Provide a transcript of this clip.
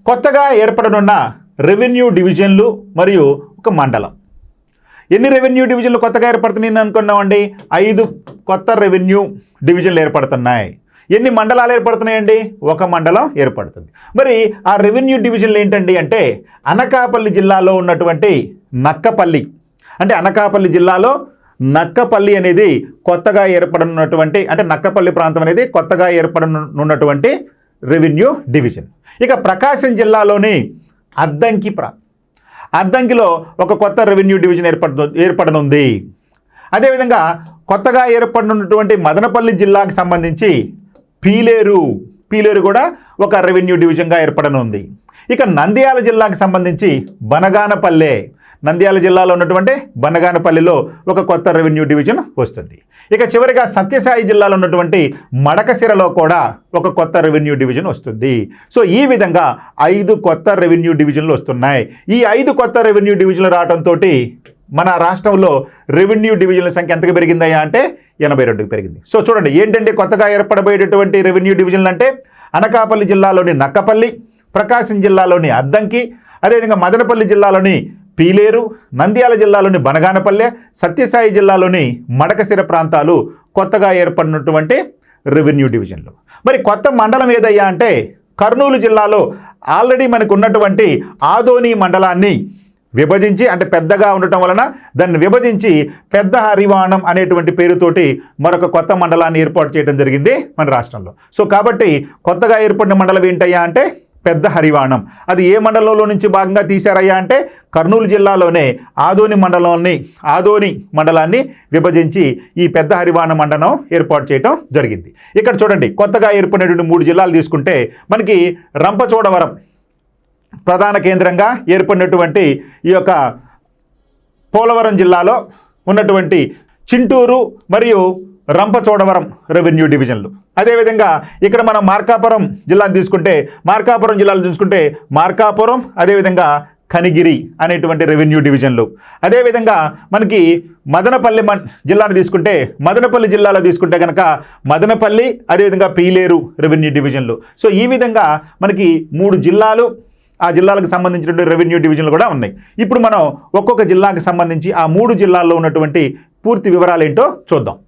కొత్తగా ఏర్పడనున్న రెవెన్యూ డివిజన్లు మరియు ఒక మండలం. ఎన్ని రెవెన్యూ డివిజన్లు కొత్తగా ఏర్పడుతున్నాయి అనుకున్నామండి? 5 కొత్త రెవెన్యూ డివిజన్లు ఏర్పడుతున్నాయి. ఎన్ని మండలాలు ఏర్పడుతున్నాయండి? ఒక మండలం ఏర్పడుతుంది. మరి ఆ రెవెన్యూ డివిజన్లు ఏంటండి అంటే అనకాపల్లి జిల్లాలో ఉన్నటువంటి నక్కపల్లి, అంటే అనకాపల్లి జిల్లాలో నక్కపల్లి అనేది కొత్తగా ఏర్పడనున్నటువంటి, అంటే నక్కపల్లి ప్రాంతం అనేది కొత్తగా ఏర్పడనున్నటువంటి రెవెన్యూ డివిజన్. ఇక ప్రకాశం జిల్లాలోని అద్దంకి అద్దంకిలో ఒక కొత్త రెవెన్యూ డివిజన్ ఏర్పడనుంది. అదేవిధంగా కొత్తగా ఏర్పడనున్నటువంటి మదనపల్లి జిల్లాకు సంబంధించి పీలేరు కూడా ఒక రెవెన్యూ డివిజన్గా ఏర్పడనుంది. ఇక నంద్యాల జిల్లాకు సంబంధించి నంద్యాల జిల్లాలో ఉన్నటువంటి బనగానపల్లిలో ఒక కొత్త రెవెన్యూ డివిజన్ వస్తుంది. ఇక చివరిగా సత్యసాయి జిల్లాలో ఉన్నటువంటి మడకశిరలో కూడా ఒక కొత్త రెవెన్యూ డివిజన్ వస్తుంది. సో ఈ విధంగా 5 కొత్త రెవెన్యూ డివిజన్లు వస్తున్నాయి. ఈ 5 కొత్త రెవెన్యూ డివిజన్లు రావడంతో మన రాష్ట్రంలో రెవెన్యూ డివిజన్ల సంఖ్య ఎంతకు పెరిగిందయ్యా అంటే 82కి పెరిగింది. సో చూడండి ఏంటంటే కొత్తగా ఏర్పడబోయేటటువంటి రెవెన్యూ డివిజన్లు అంటే అనకాపల్లి జిల్లాలోని నక్కపల్లి, ప్రకాశం జిల్లాలోని అద్దంకి, అదేవిధంగా మదనపల్లి జిల్లాలోని పీలేరు, నంద్యాల జిల్లాలోని బనగానపల్లె, సత్యసాయి జిల్లాలోని మడకశిర ప్రాంతాలు కొత్తగా ఏర్పడినటువంటి రెవెన్యూ డివిజన్లు. మరి కొత్త మండలం ఏదయ్యా అంటే కర్నూలు జిల్లాలో ఆల్రెడీ మనకు ఉన్నటువంటి ఆదోని మండలాన్ని విభజించి, అంటే పెద్దగా ఉండటం వలన దాన్ని విభజించి పెద్ద హరివాణం అనేటువంటి పేరుతోటి మరొక కొత్త మండలాన్ని ఏర్పాటు చేయడం జరిగింది మన రాష్ట్రంలో. సో కాబట్టి కొత్తగా ఏర్పడిన మండలం ఏంటయ్యా అంటే పెద్ద హరివాణం. అది ఏ మండలంలో నుంచి భాగంగా తీశారయ్యా అంటే కర్నూలు జిల్లాలోనే ఆదోని మండలాన్ని విభజించి ఈ పెద్ద హరివాణం మండలం ఏర్పాటు చేయడం జరిగింది. ఇక్కడ చూడండి కొత్తగా ఏర్పడినటువంటి 3 జిల్లాలు తీసుకుంటే మనకి రంపచోడవరం ప్రధాన కేంద్రంగా ఏర్పడినటువంటి ఈ యొక్క పోలవరం జిల్లాలో ఉన్నటువంటి చింటూరు మరియు రంపచోడవరం రెవెన్యూ డివిజన్లు. అదేవిధంగా ఇక్కడ మనం మార్కాపురం జిల్లాను తీసుకుంటే మార్కాపురం అదేవిధంగా కనిగిరి అనేటువంటి రెవెన్యూ డివిజన్లు. అదేవిధంగా మనకి మదనపల్లి జిల్లాను తీసుకుంటే మదనపల్లి జిల్లాలో తీసుకుంటే కనుక మదనపల్లి అదేవిధంగా పీలేరు రెవెన్యూ డివిజన్లు. సో ఈ విధంగా మనకి 3 జిల్లాలు, ఆ జిల్లాలకు సంబంధించినటువంటి రెవెన్యూ డివిజన్లు కూడా ఉన్నాయి. ఇప్పుడు మనం ఒక్కొక్క జిల్లాకు సంబంధించి ఆ 3 జిల్లాల్లో ఉన్నటువంటి పూర్తి వివరాలు ఏంటో చూద్దాం.